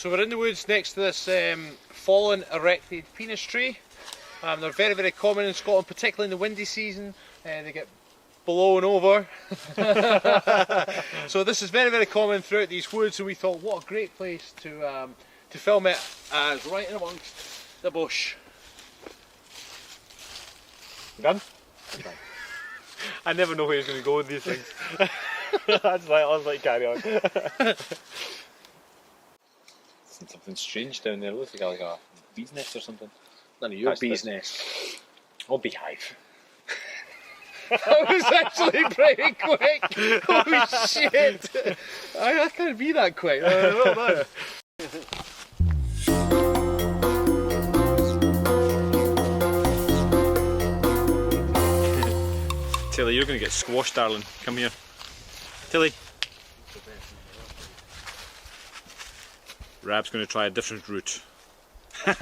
So we're in the woods next to this fallen erected penis tree. They're very, very common in Scotland, particularly in the windy season. They get blown over. So this is very, very common throughout these woods, and we thought what a great place to film it as right in amongst the bush. Done? I never know where he's going to go with these things. I was like, carry on. Something strange down there. It looks like a bee's nest or something. None of your bee's nest. Oh, beehive. That was actually pretty quick. Holy shit! I can't be that quick. Well done. Tilly, you're going to get squashed, darling. Come here. Tilly. Rab's going to try a different route. Look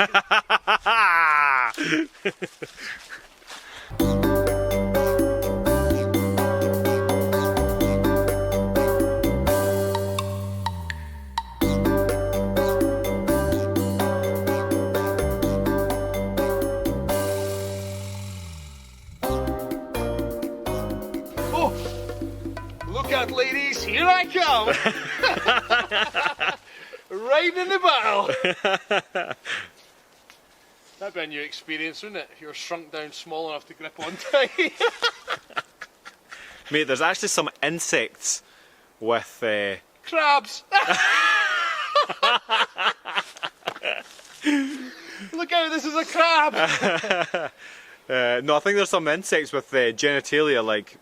out, ladies, here I come! Right in the battle! That'd be a new experience, wouldn't it? If you were shrunk down small enough to grip on tight. Mate, there's actually some insects with... Crabs! Look out, this is a crab! No, I think there's some insects with genitalia, like,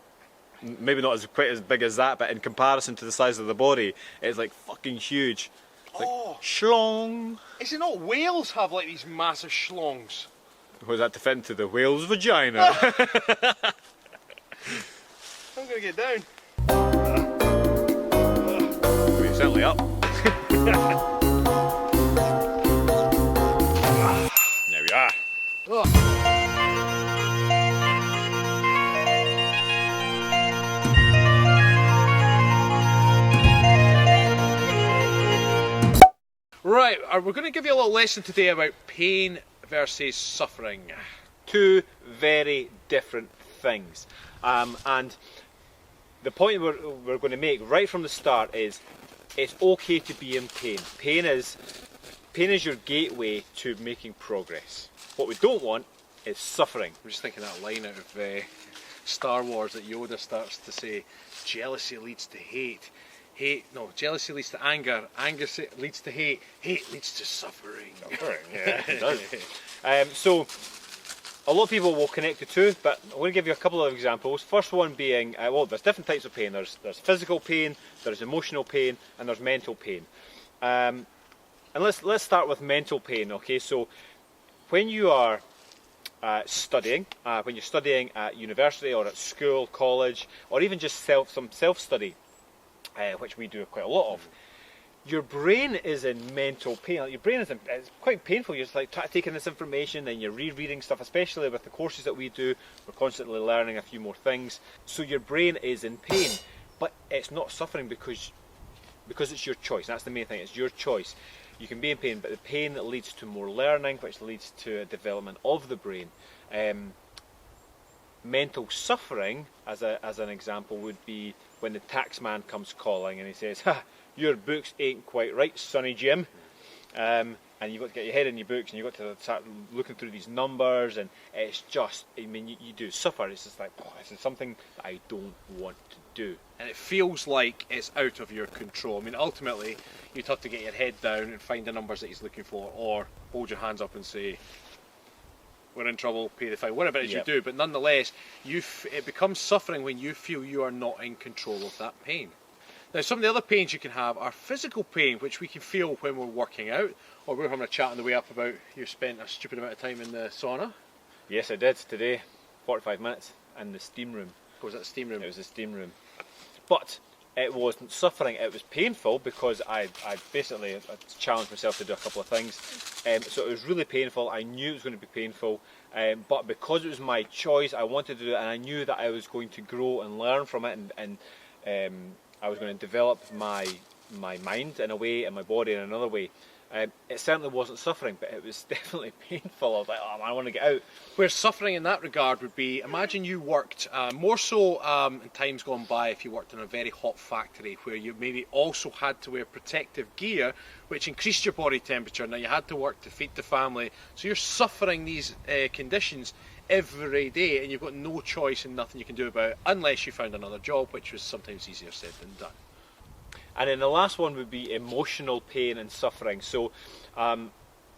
maybe not quite as big as that, but in comparison to the size of the body, it's like fucking huge. It's like, schlong. Is it not whales have like these massive schlongs? Was that to fit into the whale's vagina? I'm gonna get down. We're certainly up. There we are. Right, we're going to give you a little lesson today about pain versus suffering. Two very different things. And the point we're going to make right from the start is it's okay to be in pain. Pain is your gateway to making progress. What we don't want is suffering. I'm just thinking that line out of Star Wars that Yoda starts to say, jealousy leads to hate. Jealousy leads to anger, anger leads to hate, hate leads to suffering. Yeah, it does. So, a lot of people will connect the two, but I'm going to give you a couple of examples. First one being, well, there's different types of pain. There's physical pain, there's emotional pain, and there's mental pain. And let's start with mental pain. Okay, so when you are studying, when you're studying at university or at school, college, or even just some self-study, which we do quite a lot of, your brain is in mental pain. Your brain is it's quite painful. You're just like taking this information and you're rereading stuff, especially with the courses that we do. We're constantly learning a few more things. So your brain is in pain, but it's not suffering because it's your choice. That's the main thing. It's your choice. You can be in pain, but the pain leads to more learning, which leads to a development of the brain. Mental suffering, as an example, would be when the tax man comes calling and he says, "Ha, your books ain't quite right, Sonny Jim," and you've got to get your head in your books and you've got to start looking through these numbers, and it's just, I mean, you do suffer. It's just like, oh, this is something that I don't want to do. And it feels like it's out of your control. I mean, ultimately, you'd have to get your head down and find the numbers that he's looking for, or hold your hands up and say, we're in trouble, pay the fine, whatever it is you do, but nonetheless, it becomes suffering when you feel you are not in control of that pain. Now, some of the other pains you can have are physical pain, which we can feel when we're working out, or we're having a chat on the way up about you spent a stupid amount of time in the sauna. Yes, I did today, 45 minutes in the steam room. Was that the steam room? It was the steam room. But it wasn't suffering, it was painful because I basically challenged myself to do a couple of things. So it was really painful. I knew it was going to be painful, but because it was my choice, I wanted to do it, and I knew that I was going to grow and learn from it, and I was going to develop my mind in a way and my body in another way. It certainly wasn't suffering, but it was definitely painful. I was like, oh man, I want to get out. Where suffering in that regard would be, imagine you worked, more so in times gone by, if you worked in a very hot factory where you maybe also had to wear protective gear which increased your body temperature. Now you had to work to feed the family, so you're suffering these conditions every day and you've got no choice and nothing you can do about it unless you found another job, which was sometimes easier said than done. And then the last one would be emotional pain and suffering. So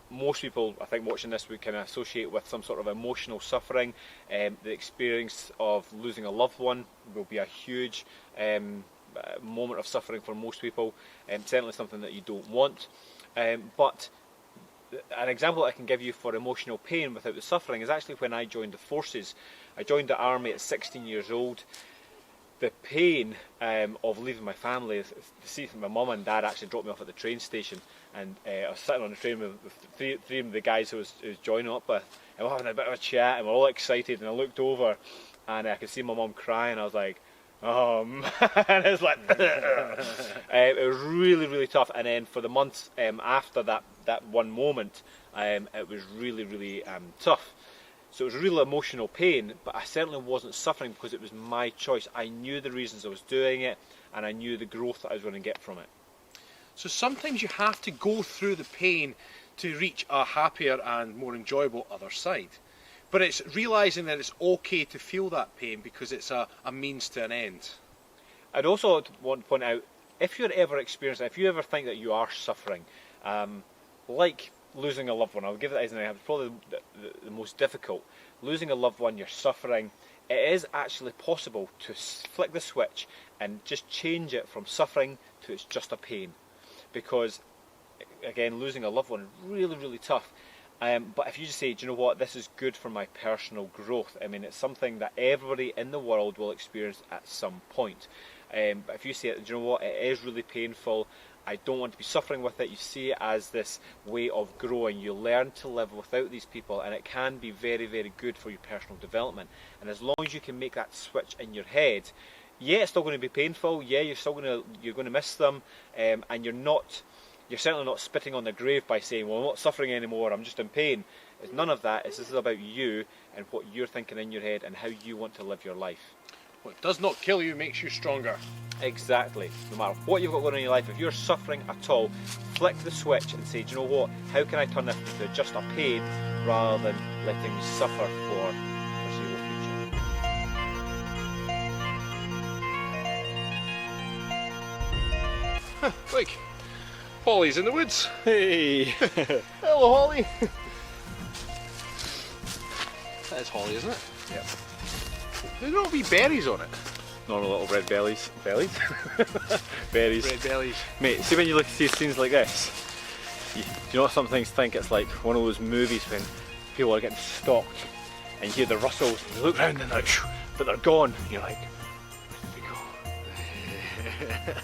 most people, I think, watching this would kind of associate with some sort of emotional suffering. The experience of losing a loved one will be a huge moment of suffering for most people, and certainly something that you don't want. But an example I can give you for emotional pain without the suffering is actually when I joined the forces. I joined the army at 16 years old. The pain of leaving my family, to see my mum and dad actually dropped me off at the train station, and I was sitting on the train with three of the guys who was joining up with, and we're having a bit of a chat, and we're all excited, and I looked over, and I could see my mum crying. I was like, oh man, and it's like, it was really, really tough. And then for the months after that one moment, it was really, really tough. So it was real emotional pain, but I certainly wasn't suffering because it was my choice. I knew the reasons I was doing it, and I knew the growth that I was going to get from it. So sometimes you have to go through the pain to reach a happier and more enjoyable other side. But it's realising that it's okay to feel that pain because it's a means to an end. I'd also want to point out, if you're ever experiencing, if you ever think that you are suffering, like losing a loved one, I'll give that as an example, probably the most difficult. Losing a loved one, you're suffering, it is actually possible to flick the switch and just change it from suffering to it's just a pain. Because, again, losing a loved one is really, really tough. But if you just say, do you know what, this is good for my personal growth. I mean, it's something that everybody in the world will experience at some point. But if you say, do you know what, it is really painful, I don't want to be suffering with it, you see it as this way of growing. You learn to live without these people, and it can be very, very good for your personal development. And as long as you can make that switch in your head, yeah, it's still going to be painful, yeah, you're going to miss them, and you're certainly not spitting on the grave by saying, well, I'm not suffering anymore, I'm just in pain. It's none of that. This is about you and what you're thinking in your head and how you want to live your life. What does not kill you makes you stronger. Exactly. No matter what you've got going on in your life, if you're suffering at all, flick the switch and say, do you know what, how can I turn this into just a pain rather than letting me suffer for the foreseeable future? Look, Holly's in the woods. Hey! Hello, Holly. That is Holly, isn't it? Yep. There's no wee berries on it. Normal little red bellies. Bellies? Berries. Red bellies. Mate, see when you look see scenes like this, do you know what some things think? It's like one of those movies when people are getting stalked and you hear the rustles and you look round and they're like, but they're gone. And you're like, where did they go?